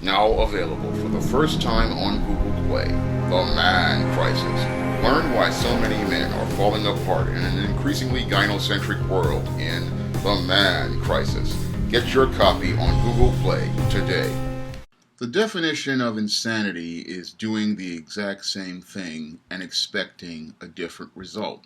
Now available for the first time on Google Play, The Man Crisis. Learn why so many men are falling apart in an increasingly gynocentric world in The Man Crisis. Get your copy on Google Play today. The definition of insanity is doing the exact same thing and expecting a different result.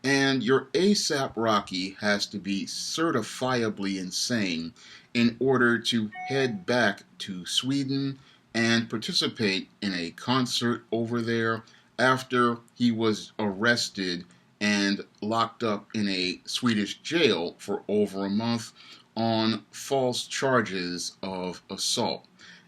And your ASAP Rocky has to be certifiably insane in order to head back to Sweden and participate in a concert over there after he was arrested and locked up in a Swedish jail for over a month on false charges of assault.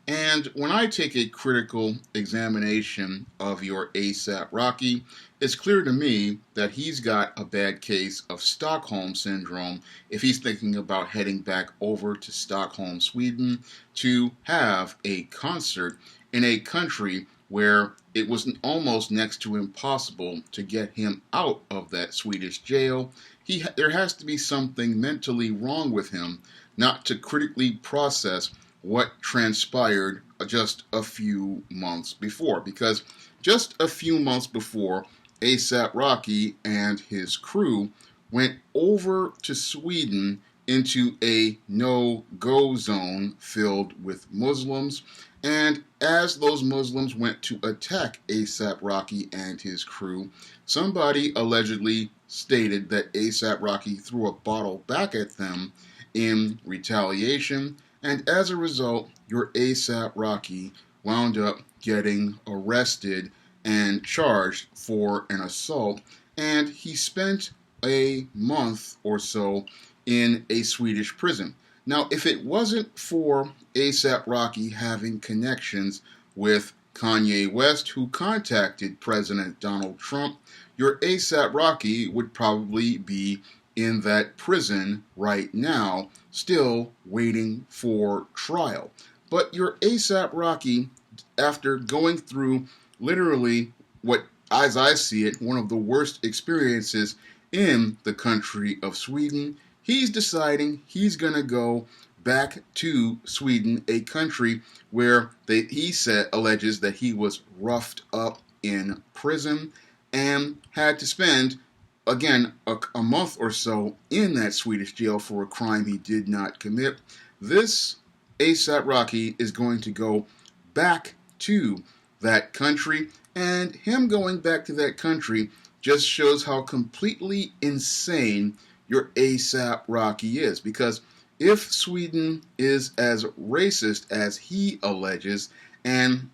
And when I take a critical examination of your ASAP Rocky, it's clear to me that he's got a bad case of Stockholm Syndrome if he's thinking about heading back over to Stockholm, Sweden to have a concert in a country where it was almost next to impossible to get him out of that Swedish jail. There has to be something mentally wrong with him not to critically process what transpired just a few months before. Because just a few months before, ASAP Rocky and his crew went over to Sweden into a no-go zone filled with Muslims. And as those Muslims went to attack ASAP Rocky and his crew, somebody allegedly stated that ASAP Rocky threw a bottle back at them in retaliation. And as a result, your ASAP Rocky wound up getting arrested and charged for an assault, and he spent a month or so in a Swedish prison. Now, if it wasn't for ASAP Rocky having connections with Kanye West, who contacted President Donald Trump, your ASAP Rocky would probably be in that prison right now, still waiting for trial. But your ASAP Rocky, after going through literally what, as I see it, one of the worst experiences in the country of Sweden, he's deciding he's going to go back to Sweden, a country where alleges that he was roughed up in prison and had to spend again, a month or so in that Swedish jail for a crime he did not commit. This ASAP Rocky is going to go back to that country, and him going back to that country just shows how completely insane your ASAP Rocky is. Because if Sweden is as racist as he alleges and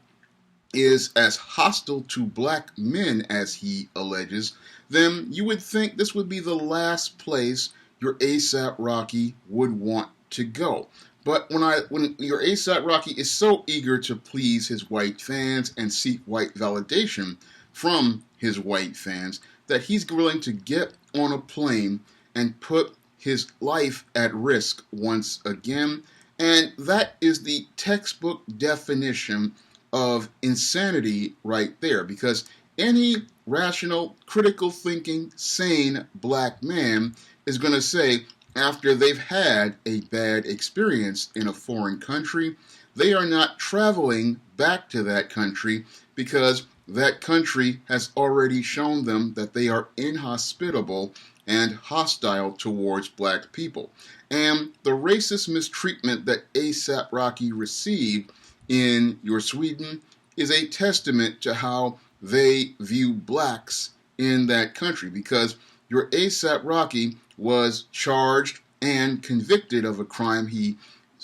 is as hostile to black men as he alleges, then you would think this would be the last place your ASAP Rocky would want to go. But when your ASAP Rocky is so eager to please his white fans and seek white validation from his white fans that he's willing to get on a plane and put his life at risk once again. And that is the textbook definition of insanity right there, because any rational, critical thinking, sane black man is going to say, after they've had a bad experience in a foreign country, they are not traveling back to that country because that country has already shown them that they are inhospitable and hostile towards black people. And the racist mistreatment that ASAP Rocky received in your Sweden is a testament to how they view blacks in that country, because your ASAP Rocky was charged and convicted of a crime he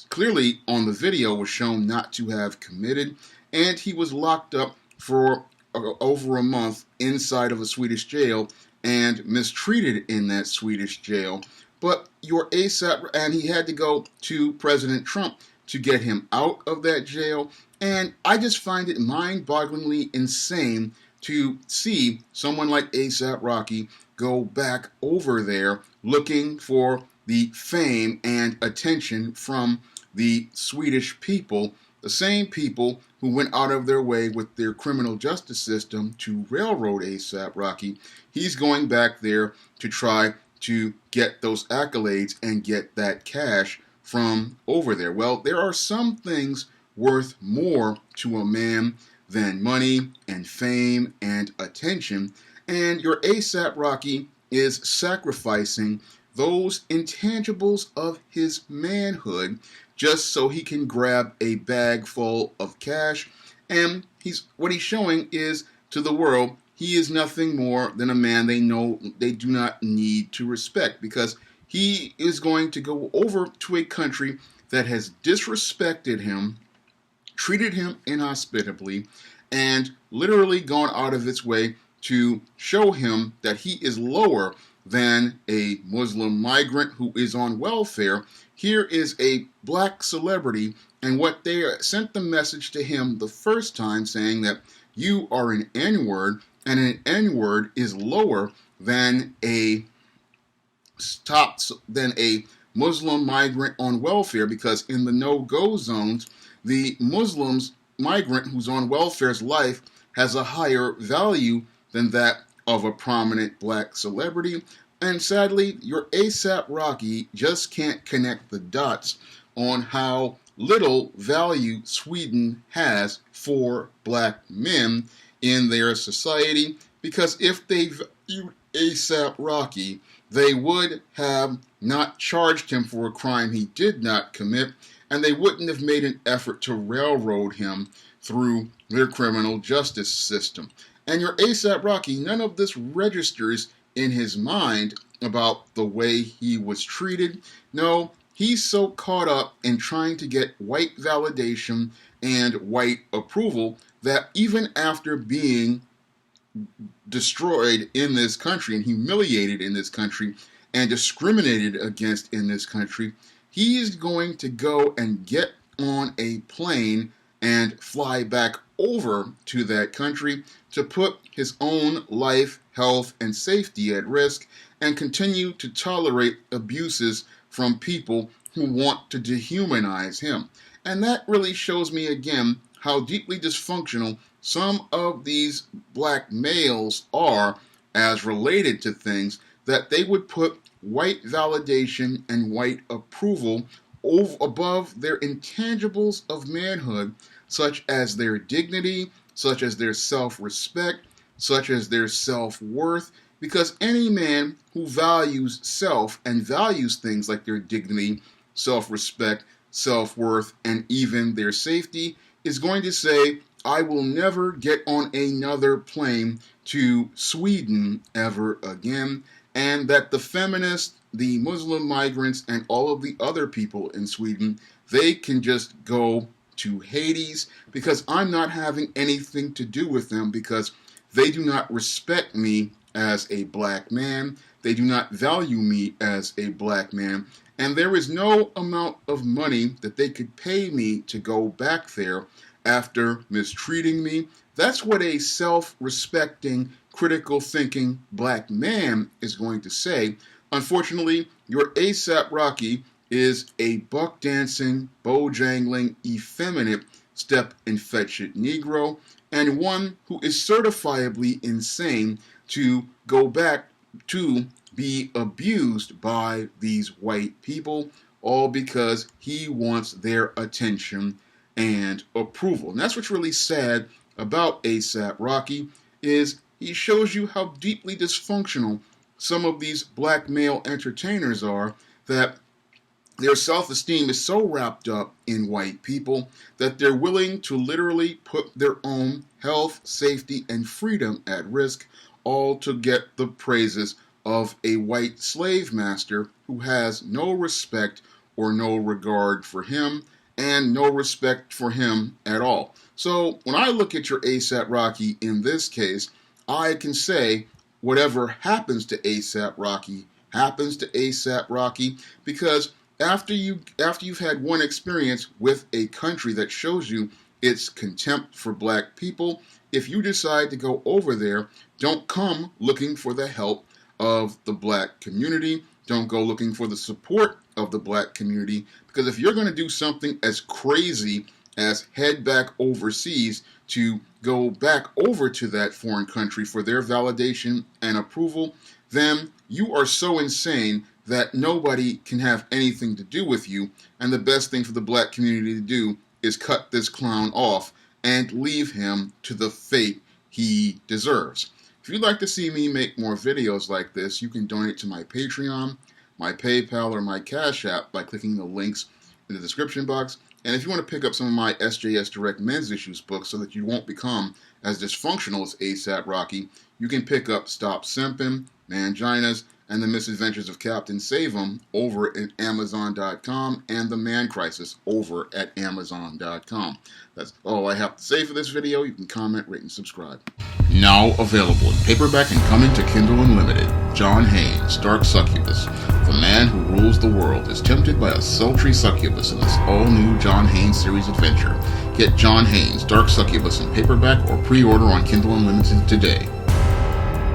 clearly on the video was shown not to have committed, and he was locked up for over a month inside of a Swedish jail and mistreated in that Swedish jail. But your ASAP, and he had to go to President Trump to get him out of that jail. And I just find it mind-bogglingly insane to see someone like ASAP Rocky go back over there looking for the fame and attention from the Swedish people, the same people who went out of their way with their criminal justice system to railroad ASAP Rocky. He's going back there to try to get those accolades and get that cash from over there. Well, there are some things worth more to a man than money and fame and attention. And your ASAP Rocky is sacrificing those intangibles of his manhood just so he can grab a bag full of cash. And what he's showing is to the world he is nothing more than a man they know they do not need to respect, because he is going to go over to a country that has disrespected him, treated him inhospitably, and literally gone out of its way to show him that he is lower than a Muslim migrant who is on welfare. Here is a black celebrity, and what they sent the message to him the first time saying that you are an N-word, and an N-word is lower than a Muslim migrant on welfare, because in the no-go zones, the Muslim's migrant who's on welfare's life has a higher value than that of a prominent black celebrity. And sadly, your ASAP Rocky just can't connect the dots on how little value Sweden has for black men in their society, because if they valued ASAP Rocky, they would have not charged him for a crime he did not commit, and they wouldn't have made an effort to railroad him through their criminal justice system. And your ASAP Rocky, none of this registers in his mind about the way he was treated. No, he's so caught up in trying to get white validation and white approval that even after being destroyed in this country and humiliated in this country and discriminated against in this country, he is going to go and get on a plane and fly back over to that country to put his own life, health, and safety at risk, and continue to tolerate abuses from people who want to dehumanize him. And that really shows me again how deeply dysfunctional some of these black males are as related to things, that they would put white validation and white approval above their intangibles of manhood, such as their dignity, such as their self-respect, such as their self-worth, because any man who values self and values things like their dignity, self-respect, self-worth, and even their safety is going to say, I will never get on another plane to Sweden ever again, and that the feminists, the Muslim migrants, and all of the other people in Sweden, they can just go to Hades, because I'm not having anything to do with them, because they do not respect me as a black man. They do not value me as a black man. And there is no amount of money that they could pay me to go back there after mistreating me. That's what a self-respecting, critical thinking black man is going to say. Unfortunately, your ASAP Rocky is a buck-dancing, bojangling, effeminate, step-and-fetch-it Negro, and one who is certifiably insane to go back to be abused by these white people, all because he wants their attention and approval. And that's what's really sad about ASAP Rocky, is he shows you how deeply dysfunctional some of these black male entertainers are, that their self-esteem is so wrapped up in white people that they're willing to literally put their own health, safety, and freedom at risk, all to get the praises of a white slave master who has no respect or no regard for him, and no respect for him at all. So when I look at your ASAP Rocky in this case, I can say whatever happens to ASAP Rocky happens to ASAP Rocky, because after you've had one experience with a country that shows you its contempt for black people, if you decide to go over there, don't come looking for the help of the black community. Don't go looking for the support of the black community, because if you're going to do something as crazy as head back overseas to go back over to that foreign country for their validation and approval, then you are so insane that nobody can have anything to do with you, and the best thing for the black community to do is cut this clown off and leave him to the fate he deserves. If you'd like to see me make more videos like this, you can donate to my Patreon, my PayPal, or my Cash App by clicking the links in the description box. And if you want to pick up some of my SJS Direct Men's Issues books so that you won't become as dysfunctional as ASAP Rocky, you can pick up Stop Simpin', Manginas, and The Misadventures of Captain Save-'em over at Amazon.com, and The Man Crisis over at Amazon.com. That's all I have to say for this video. You can comment, rate, and subscribe. Now available in paperback and coming to Kindle Unlimited, John Haynes' Dark Succubus. The man who rules the world is tempted by a sultry succubus in this all-new John Haynes series adventure. Get John Haynes' Dark Succubus in paperback or pre-order on Kindle Unlimited today.